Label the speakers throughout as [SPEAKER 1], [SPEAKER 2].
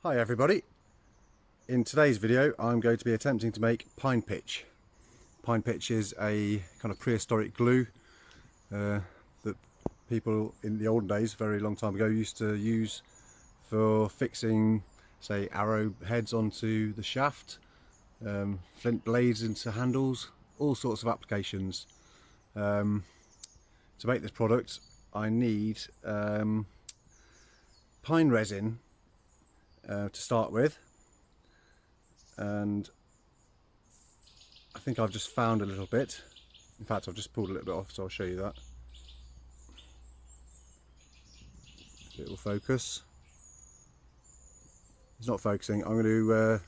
[SPEAKER 1] Hi everybody, in today's video I'm going to be attempting to make pine pitch. Pine pitch is a kind of prehistoric glue that people in the olden days, a very long time ago, used to use for fixing, say, arrow heads onto the shaft, flint blades into handles, all sorts of applications. To make this product I need pine resin to start with, and I think I've just found a little bit. In fact, I've just pulled a little bit off, so I'll show you that. It will focus. It's not focusing. I'm going to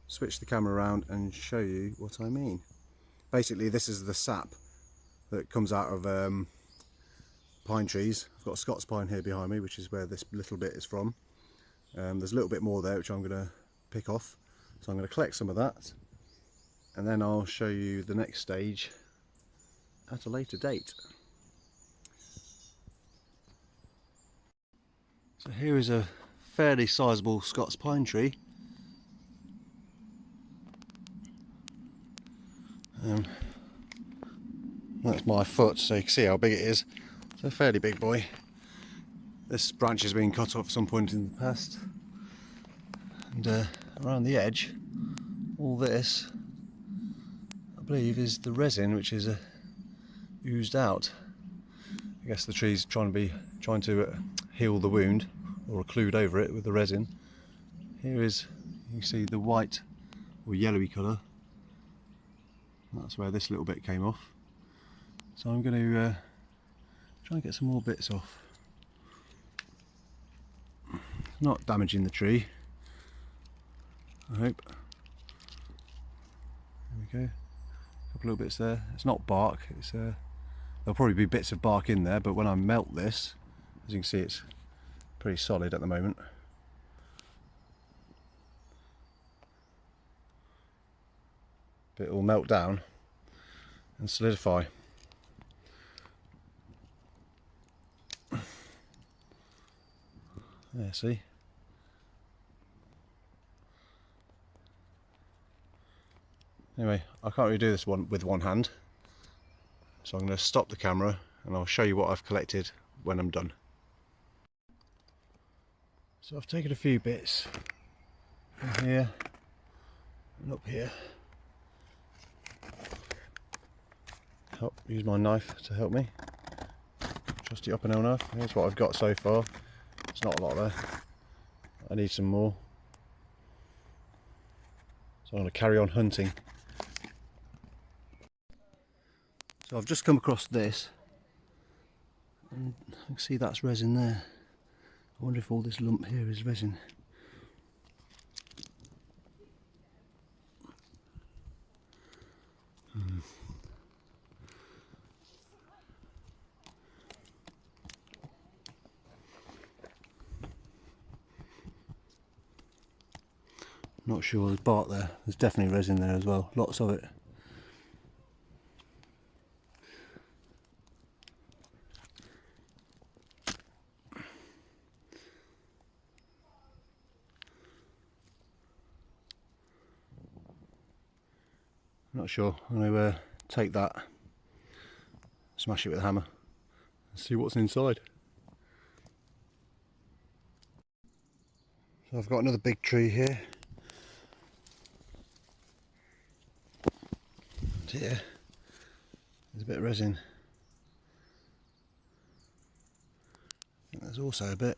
[SPEAKER 1] switch the camera around and show you what I mean. Basically, this is the sap that comes out of pine trees. I've got a Scots pine here behind me, which is where this little bit is from. There's a little bit more there which I'm going to pick off, so I'm going to collect some of that and then I'll show you the next stage at a later date. So here is a fairly sizable Scots pine tree. That's my foot, so you can see how big it is. It's a fairly big boy. This branch has been cut off at some point in the past, and around the edge, all this, I believe, is the resin which is oozed out. I guess the tree's trying to heal the wound, or occlude over it with the resin. Here is, you can see the white or yellowy colour. That's where this little bit came off. So I'm going to try and get some more bits off. Not damaging the tree, I hope. There we go. A couple little bits there. It's not bark. It's there'll probably be bits of bark in there, but when I melt this, as you can see, it's pretty solid at the moment. But it will melt down and solidify. There, see? Anyway, I can't really do this one with one hand, so I'm going to stop the camera and I'll show you what I've collected when I'm done. So I've taken a few bits from here and up here. Use my knife to help me. Trusty up and enough. Here's what I've got so far. It's not a lot there. I need some more. So I'm going to carry on hunting. So I've just come across this, and I can see that's resin there. I wonder if all this lump here is resin. Not sure, there's bark there. There's definitely resin there as well, lots of it. Not sure. I'm going to take that, smash it with a hammer and see what's inside. So I've got another big tree here. And here, there's a bit of resin. And there's also a bit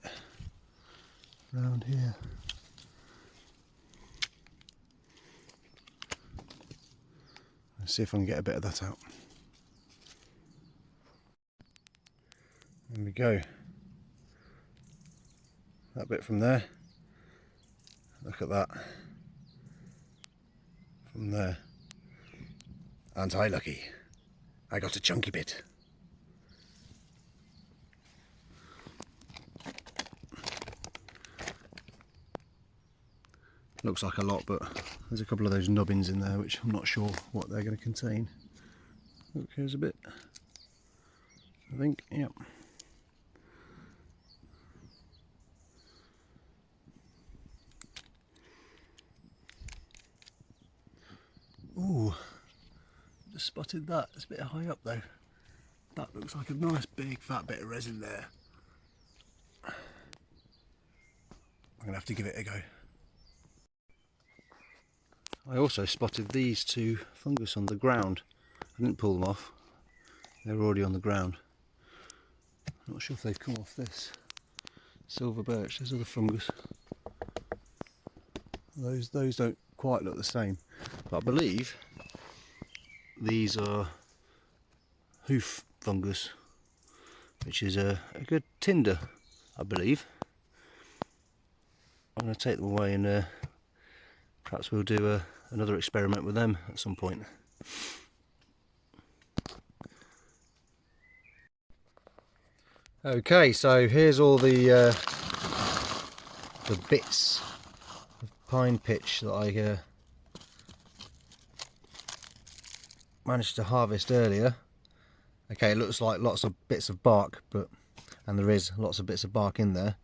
[SPEAKER 1] around here. Let's see if I can get a bit of that out. There we go. That bit from there. Look at that. From there. Aren't I lucky? I got a chunky bit. Looks like a lot, but there's a couple of those nubbins in there which I'm not sure what they're going to contain. Look, here's a bit. I think, yep. just spotted that. It's a bit high up though. That looks like a nice big fat bit of resin there. I'm going to have to give it a go. I also spotted these two fungus on the ground. I didn't pull them off. They were already on the ground. Not sure if they've come off this. Silver birch, there's other fungus. Those don't quite look the same. But I believe these are hoof fungus, which is a good tinder, I believe. I'm going to take them away and perhaps we'll do another experiment with them at some point. Okay, so here's all the bits of pine pitch that I managed to harvest earlier. Okay, it looks like lots of bits of bark, and there is lots of bits of bark in there,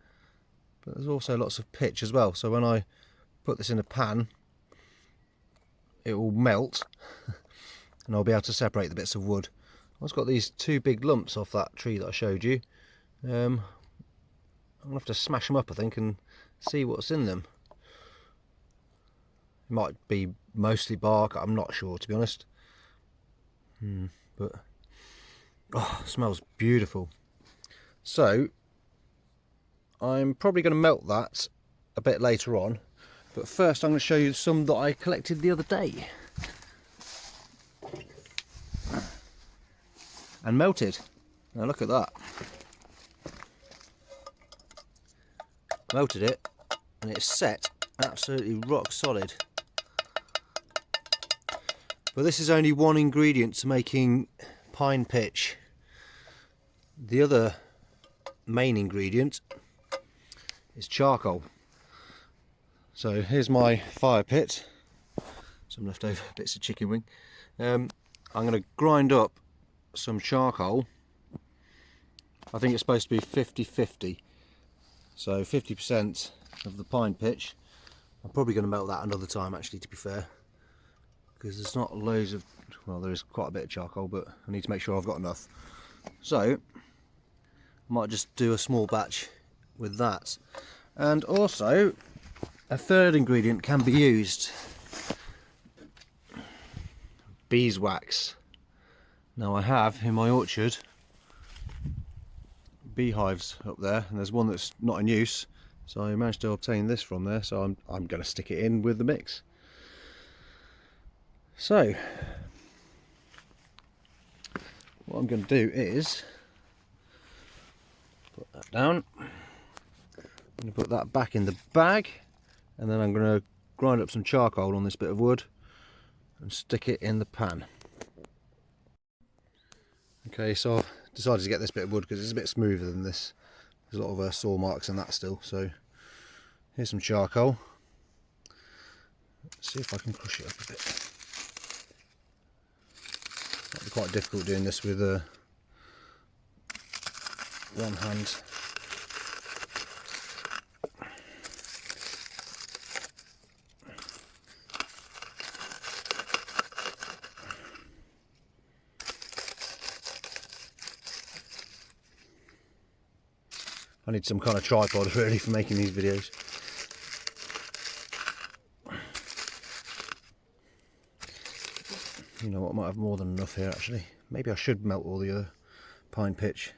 [SPEAKER 1] but there's also lots of pitch as well. So when I put this in a pan, it will melt and I'll be able to separate the bits of wood. I've got these two big lumps off that tree that I showed you. I'm gonna have to smash them up, I think, and see what's in them. It might be mostly bark, I'm not sure, to be honest. But oh, it smells beautiful. So I'm probably going to melt that a bit later on, but first I'm going to show you some that I collected the other day and melted. Now look at that. Melted it and it's set absolutely rock solid. But this is only one ingredient to making pine pitch. The other main ingredient is charcoal. So here's my fire pit, some leftover bits of chicken wing. I'm going to grind up some charcoal. I think it's supposed to be 50-50, so 50% of the pine pitch. I'm probably going to melt that another time, actually, to be fair, because there's not loads of, well, there is quite a bit of charcoal, but I need to make sure I've got enough. So I might just do a small batch with that. And also a third ingredient can be used: beeswax. Now I have in my orchard beehives up there, and there's one that's not in use, so I managed to obtain this from there, so I'm going to stick it in with the mix. So what I'm going to do is put that down. I'm going to put that back in the bag, and then I'm going to grind up some charcoal on this bit of wood and stick it in the pan. Okay, so I've decided to get this bit of wood because it's a bit smoother than this. There's a lot of saw marks and that still. So here's some charcoal. Let's see if I can crush it up a bit. Might be quite difficult doing this with one hand. I need some kind of tripod really for making these videos. You know what, I might have more than enough here actually. Maybe I should melt all the pine pitch.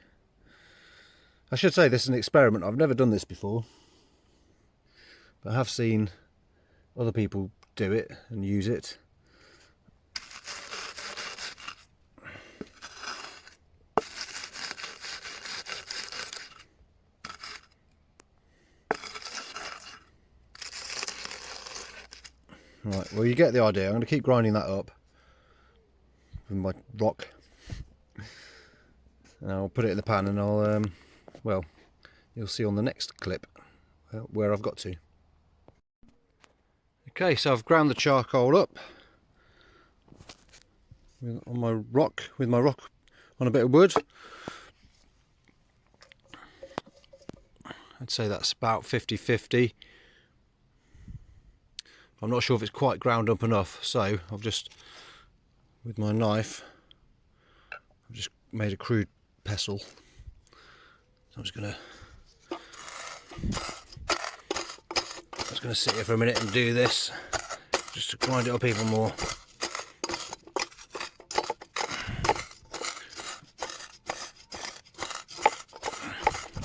[SPEAKER 1] I should say this is an experiment. I've never done this before, but I have seen other people do it and use it. Right, well, you get the idea. I'm going to keep grinding that up with my rock, and I'll put it in the pan, and I'll well, you'll see on the next clip where I've got to. Okay, so I've ground the charcoal up on my rock, with my rock on a bit of wood. I'd say that's about 50-50. I'm not sure if it's quite ground up enough, so I've just with my knife. I've just made a crude pestle. So I'm just gonna sit here for a minute and do this, just to grind it up even more.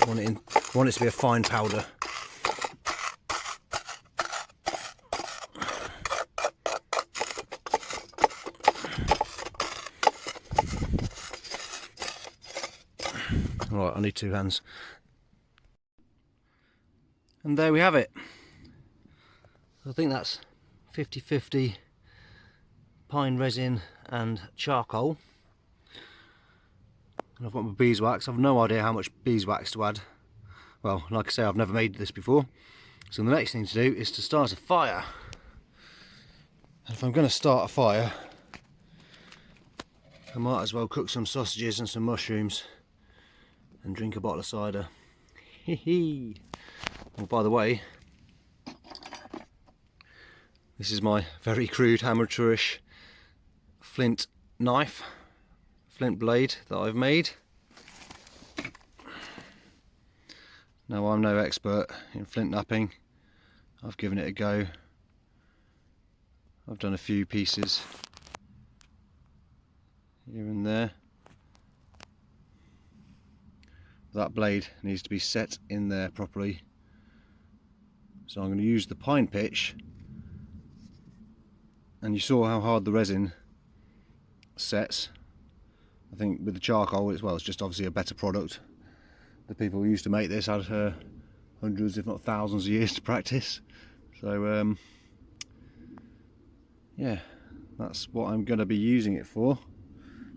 [SPEAKER 1] I want it to be a fine powder. Right, I need 2 hands. And there we have it. I think that's 50-50 pine resin and charcoal. And I've got my beeswax. I've no idea how much beeswax to add. Well, like I say, I've never made this before. So the next thing to do is to start a fire. And if I'm going to start a fire, I might as well cook some sausages and some mushrooms and drink a bottle of cider. Hee. Well, by the way, this is my very crude amateurish flint knife, flint blade that I've made. Now, I'm no expert in flint knapping. I've given it a go. I've done a few pieces here and there. That blade needs to be set in there properly. So I'm going to use the pine pitch, and you saw how hard the resin sets. I think with the charcoal as well, it's just obviously a better product. The people who used to make this had hundreds if not thousands of years to practice. So yeah, that's what I'm going to be using it for.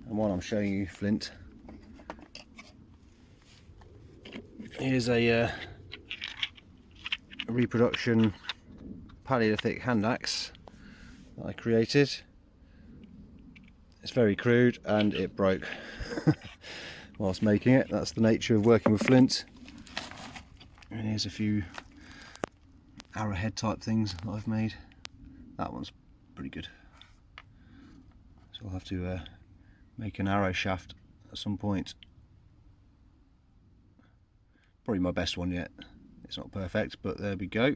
[SPEAKER 1] And while I'm showing you flint, here's a reproduction Paleolithic hand axe that I created. It's very crude and it broke whilst making it. That's the nature of working with flint. And here's a few arrowhead type things that I've made. That one's pretty good. So I'll have to make an arrow shaft at some point. Probably my best one yet. It's not perfect, but there we go.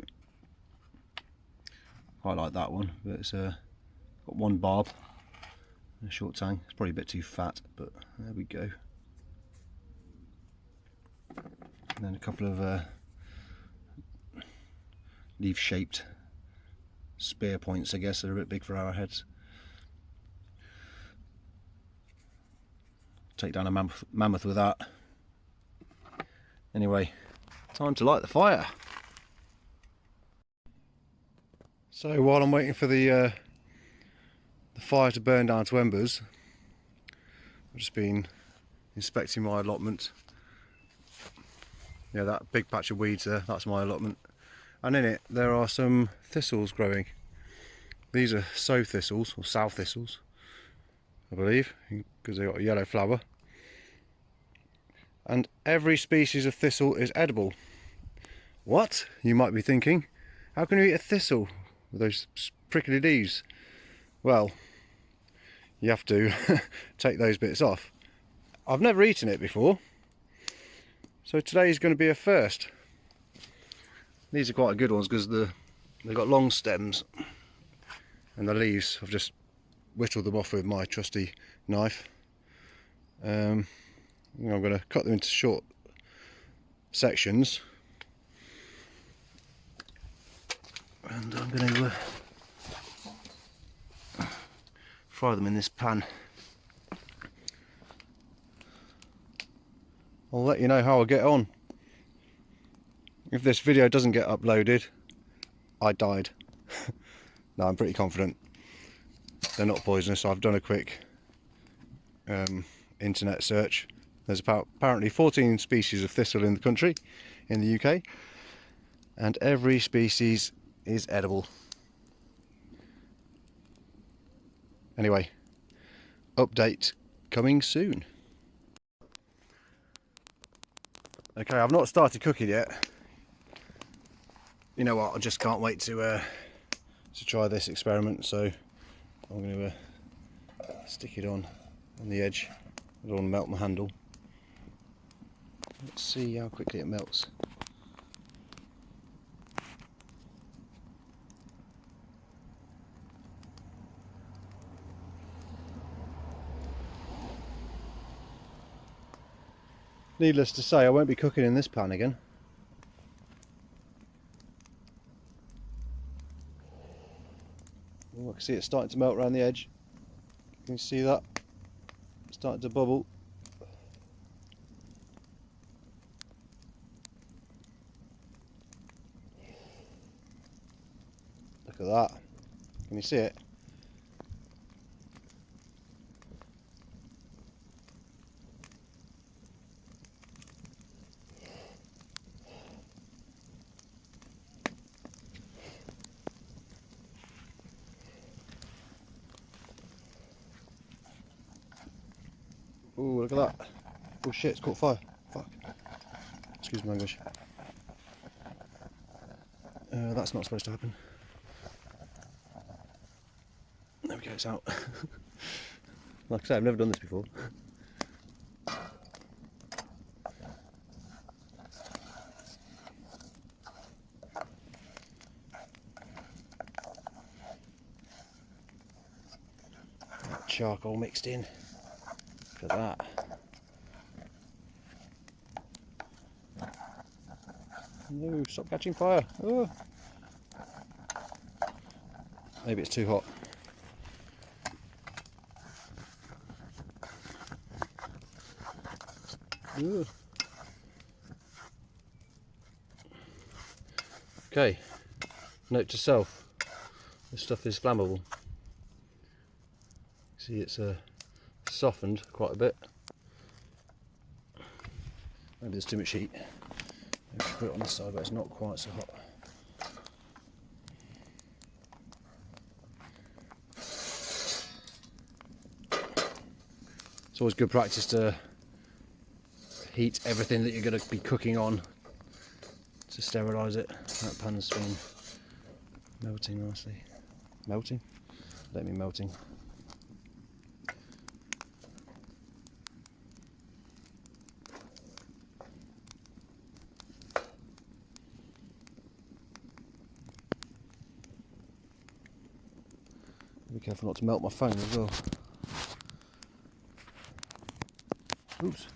[SPEAKER 1] Quite like that one, but it's got one barb and a short tang. It's probably a bit too fat, but there we go. And then a couple of leaf-shaped spear points, I guess. They're a bit big for arrowheads. Take down a mammoth with that. Anyway, time to light the fire. So while I'm waiting for the fire to burn down to embers, I've just been inspecting my allotment. Yeah, that big patch of weeds there, that's my allotment. And in it there are some thistles growing. These are sow thistles, or sow thistles, I believe, because they've got a yellow flower. And every species of thistle is edible. What? You might be thinking, how can you eat a thistle with those prickly leaves? Well, you have to take those bits off. I've never eaten it before, so today is going to be a first. These are quite good ones because they've got long stems, and the leaves, I've just whittled them off with my trusty knife. I'm going to cut them into short sections, and I'm going to fry them in this pan. I'll let you know how I get on. If this video doesn't get uploaded, I died. No, I'm pretty confident they're not poisonous. I've done a quick internet search. There's apparently 14 species of thistle in the country, in the UK, and every species is edible. Anyway, update coming soon. Okay, I've not started cooking yet. You know what, I just can't wait to try this experiment, so I'm going to stick it on the edge. I don't want to melt my handle. Let's see how quickly it melts. Needless to say, I won't be cooking in this pan again. Oh, I can see it starting to melt around the edge. Can you see that? It's starting to bubble. Look at that. Can you see it? Oh, look at that. Oh shit, it's caught fire. Fuck. Excuse my language. That's not supposed to happen. There we go, it's out. Like I say, I've never done this before. Charcoal mixed in. Look at that. No, stop catching fire. Oh. Maybe it's too hot. Ooh. Okay, note to self, this stuff is flammable. See, it's softened quite a bit. Maybe there's too much heat. Maybe I should put it on this side, but it's not quite so hot. It's always good practice to heat everything that you're going to be cooking on to sterilise it. That pan's been melting nicely. Melting? I don't mean melting. Be careful not to melt my phone as well. Oops.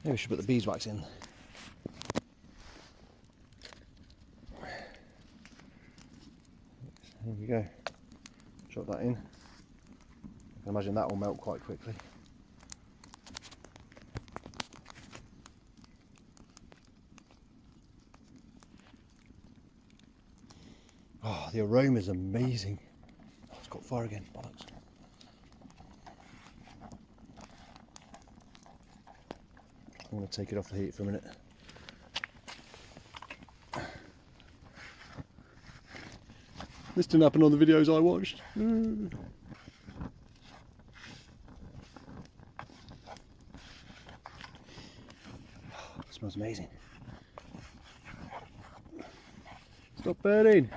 [SPEAKER 1] Maybe we should put the beeswax in. There we go. Drop that in. I can imagine that will melt quite quickly. Oh, the aroma is amazing. Oh, it's got fire again, bollocks. I'm going to take it off the heat for a minute. This didn't happen on the videos I watched. It smells amazing. Stop burning.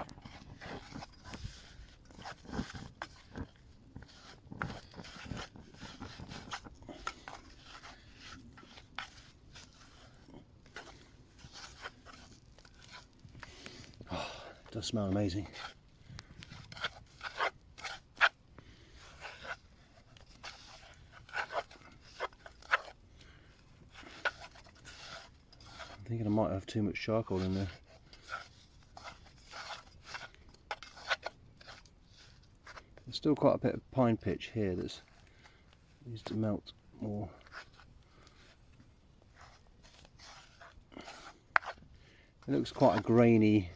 [SPEAKER 1] Oh, it does smell amazing. I'm thinking I might have too much charcoal in there. There's still quite a bit of pine pitch here that needs to melt more. It looks quite a grainy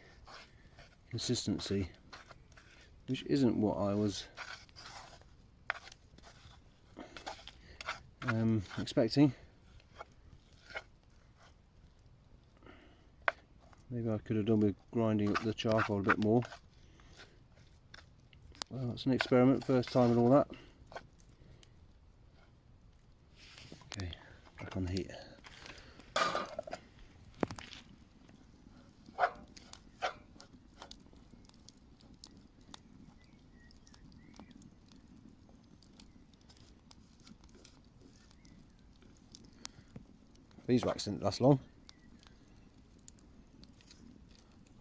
[SPEAKER 1] consistency, which isn't what I was expecting. Maybe I could have done with grinding up the charcoal a bit more. Well, it's an experiment, first time and all that. Okay, back on the heat. Beeswax didn't last long.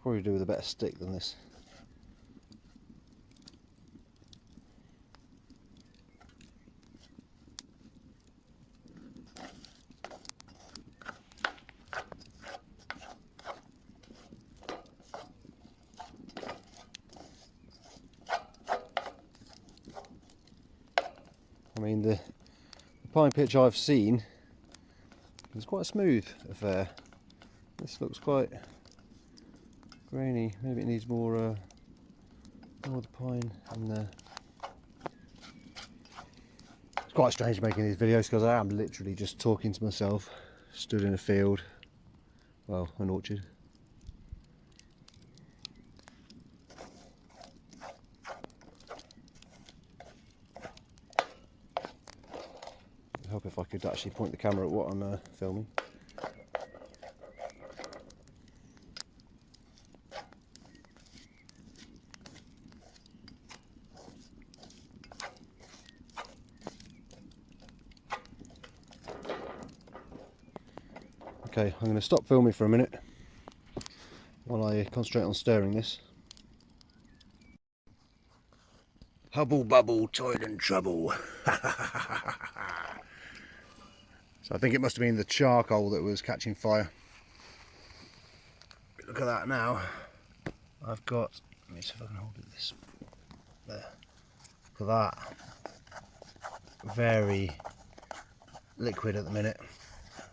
[SPEAKER 1] Probably do with a better stick than this. I mean, the pine pitch I've seen is quite a smooth affair. This looks quite grainy. Maybe it needs more of the pine in there. It's quite strange making these videos because I am literally just talking to myself, stood in a field, well, an orchard. I'd help if I could actually point the camera at what I'm filming. Okay, I'm going to stop filming for a minute while I concentrate on stirring this. Hubble bubble, toil and trouble. So I think it must have been the charcoal that was catching fire. Look at that now. I've got, let me see if I can hold it this, there. Look at that. Very liquid at the minute.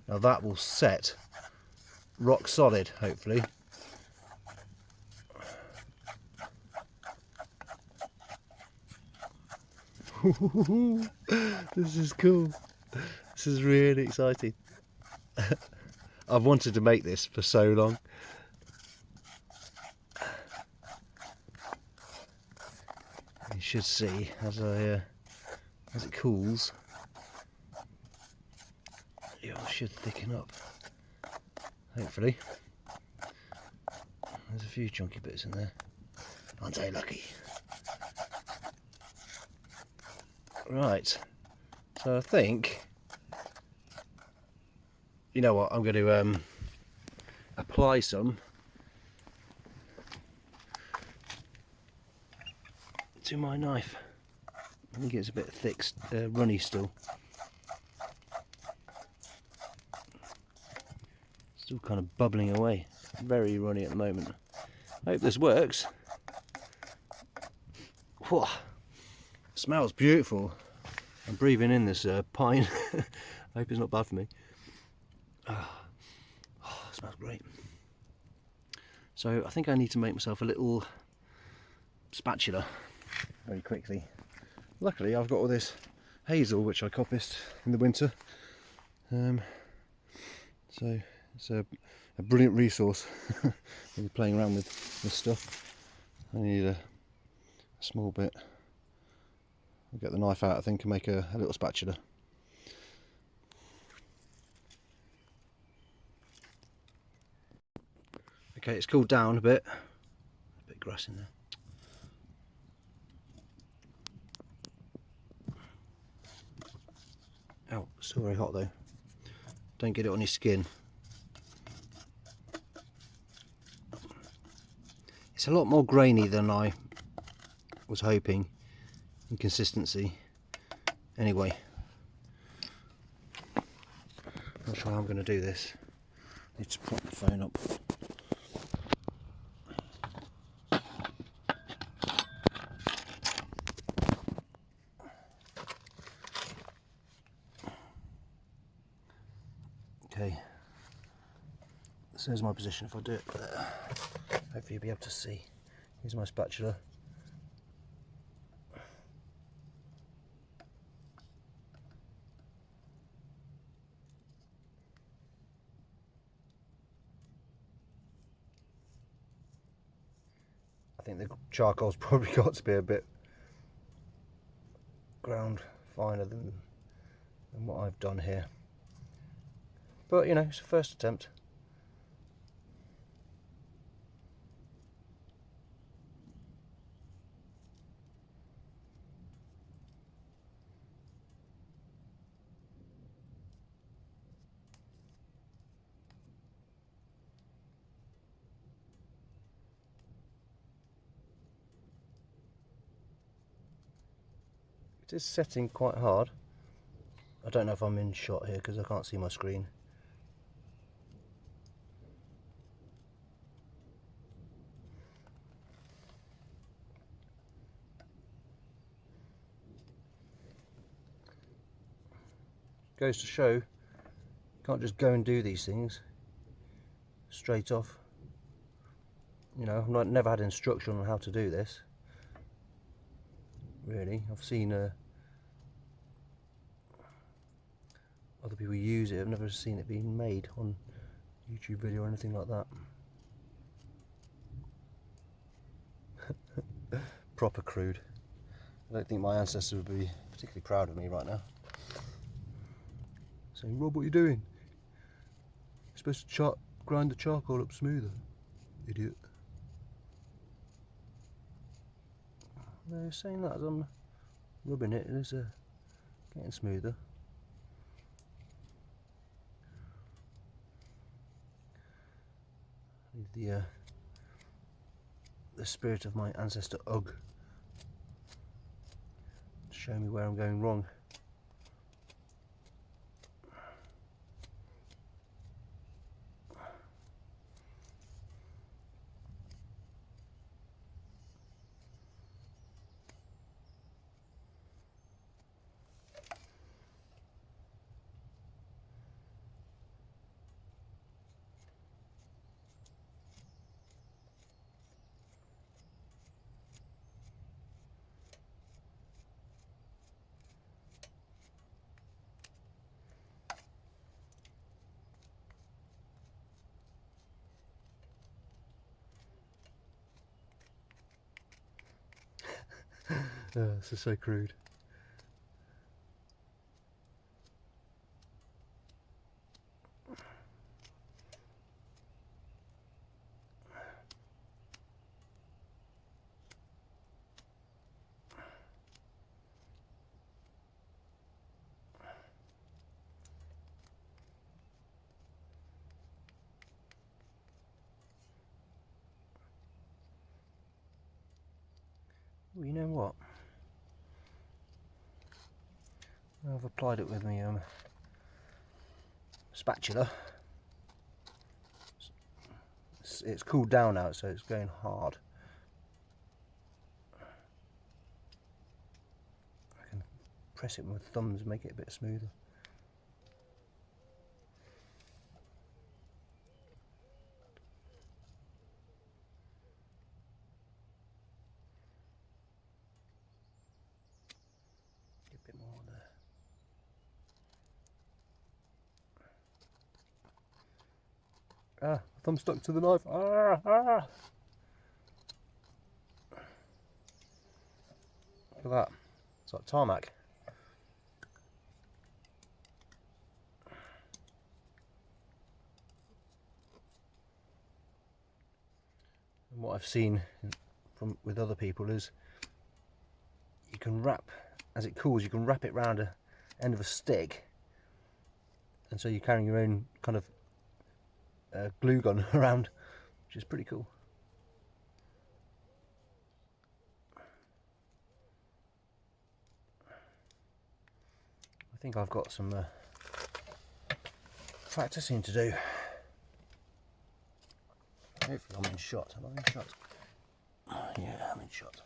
[SPEAKER 1] Now that will set rock solid, hopefully. This is cool. This is really exciting. I've wanted to make this for so long. You should see as it cools, it should thicken up. Hopefully. There's a few chunky bits in there. Aren't I lucky? Right. So I think, you know what, I'm going to apply some to my knife. I think it's a bit thick, runny still. Still kind of bubbling away. Very runny at the moment. I hope this works. Whoa. Smells beautiful. I'm breathing in this pine. I hope it's not bad for me. Oh, smells great. So I think I need to make myself a little spatula very quickly. Luckily I've got all this hazel which I coppiced in the winter. So it's a brilliant resource when you're playing around with this stuff. I need a small bit. I'll get the knife out, I think, and make a little spatula. Okay, it's cooled down a bit. A bit of grass in there. Oh, still very hot though. Don't get it on your skin. It's a lot more grainy than I was hoping in consistency. Anyway, not sure how I'm going to do this. Need to prop the phone up. Okay, so here's my position. If I do it there, hopefully you'll be able to see. Here's my spatula. I think the charcoal's probably got to be a bit ground finer than what I've done here. But you know, it's a first attempt. It is setting quite hard. I don't know if I'm in shot here because I can't see my screen. Goes to show, you can't just go and do these things straight off. You know, I've never had instruction on how to do this. Really, I've seen other people use it. I've never seen it being made on YouTube video or anything like that. Proper crude. I don't think my ancestors would be particularly proud of me right now. Saying, Rob, what are you doing? You're supposed to grind the charcoal up smoother, idiot. They're saying that as I'm rubbing it, it is getting smoother. Need the spirit of my ancestor Ugg to show me where I'm going wrong. This is so crude. Well, you know what? I've applied it with my spatula. It's cooled down now, so it's going hard. I can press it with my thumbs and make it a bit smoother. Get a bit more there. Ah, thumb stuck to the knife. Ah, ah. Look at that. It's like tarmac. And what I've seen with other people is you can wrap, as it cools, you can wrap it round the end of a stick, and so you're carrying your own kind of glue gun around, which is pretty cool. I think I've got some practicing to do. Hopefully I'm in shot. Am I in shot? Yeah, I'm in shot.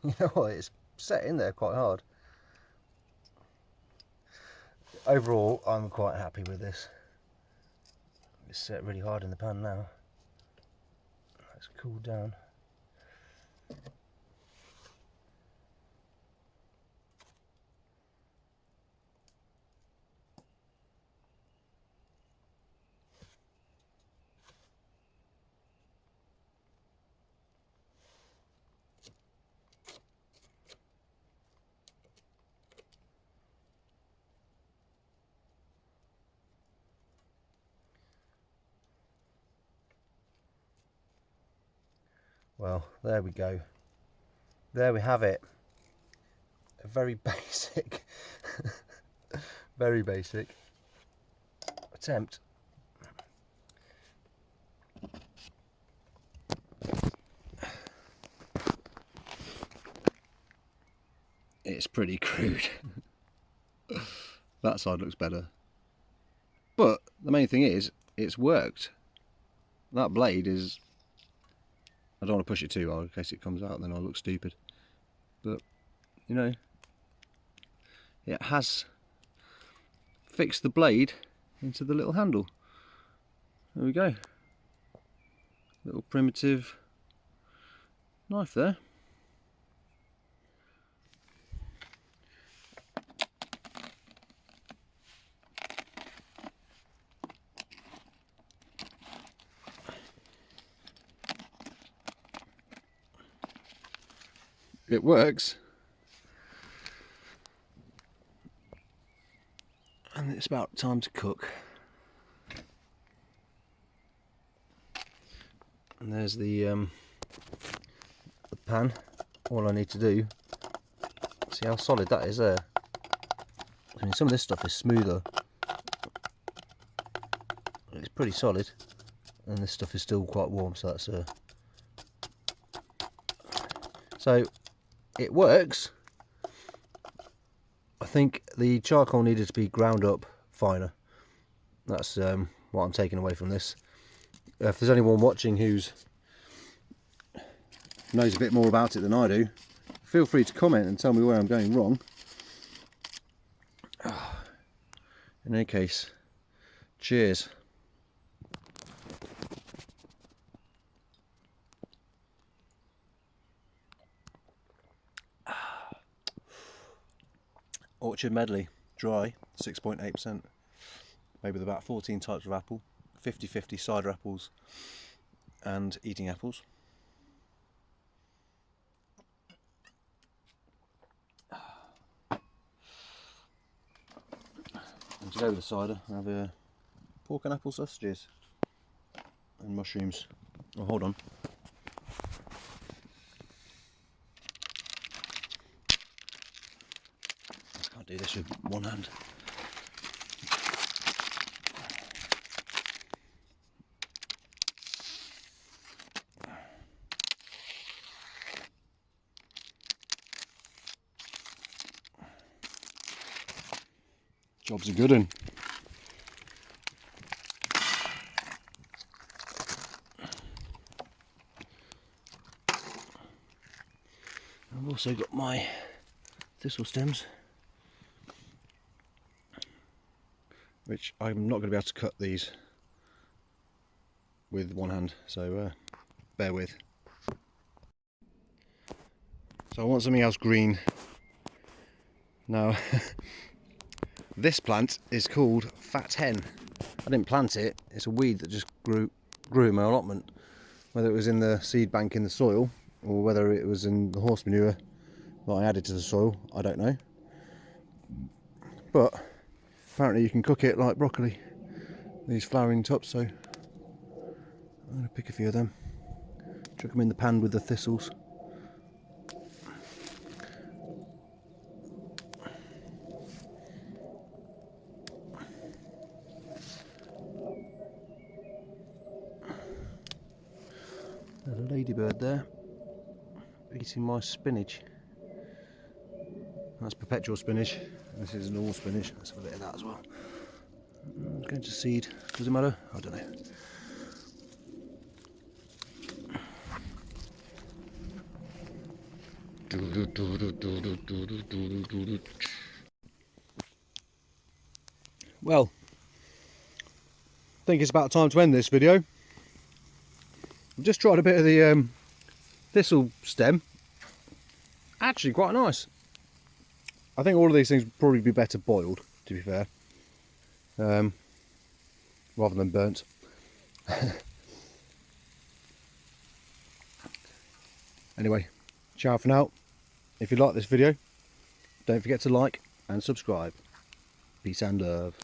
[SPEAKER 1] You know what, it's set in there quite hard. Overall, I'm quite happy with this. It's set really hard in the pan now. Let's cool down. Well, there we go. There we have it. A very basic, very basic attempt. It's pretty crude. That side looks better. But the main thing is, it's worked. That blade is... I don't want to push it too hard in case it comes out, then I'll look stupid. But, you know, it has fixed the blade into the little handle. There we go. Little primitive knife there. It works, and it's about time to cook. And there's the pan. All I need to do, see how solid that is there. I mean, some of this stuff is smoother. It's pretty solid, and this stuff is still quite warm, so that's so it works. I think the charcoal needed to be ground up finer. That's what I'm taking away from this. If there's anyone watching who's knows a bit more about it than I do, feel free to comment and tell me where I'm going wrong. In any case, cheers. Orchard Medley, dry, 6.8%. Made with about 14 types of apple, 50-50 cider apples and eating apples. And to go with the cider, I have pork and apple sausages and mushrooms. Oh, hold on. I can't do this with one hand. Job's a good one. I've also got my thistle stems, which I'm not going to be able to cut these with one hand, so bear with. So I want something else green. Now, this plant is called Fat Hen. I didn't plant it, it's a weed that just grew in my allotment. Whether it was in the seed bank in the soil, or whether it was in the horse manure that I added to the soil, I don't know. But apparently you can cook it like broccoli, these flowering tops, so I'm going to pick a few of them, chuck them in the pan with the thistles. There's a ladybird there, eating my spinach. That's perpetual spinach. This is normal spinach. Let's have a bit of that as well. I'm going to seed. Does it matter? I don't know. Well, I think it's about time to end this video. I've just tried a bit of the thistle stem. Actually quite nice. I think all of these things would probably be better boiled, to be fair, rather than burnt. Anyway, ciao for now. If you like this video, don't forget to like and subscribe. Peace and love.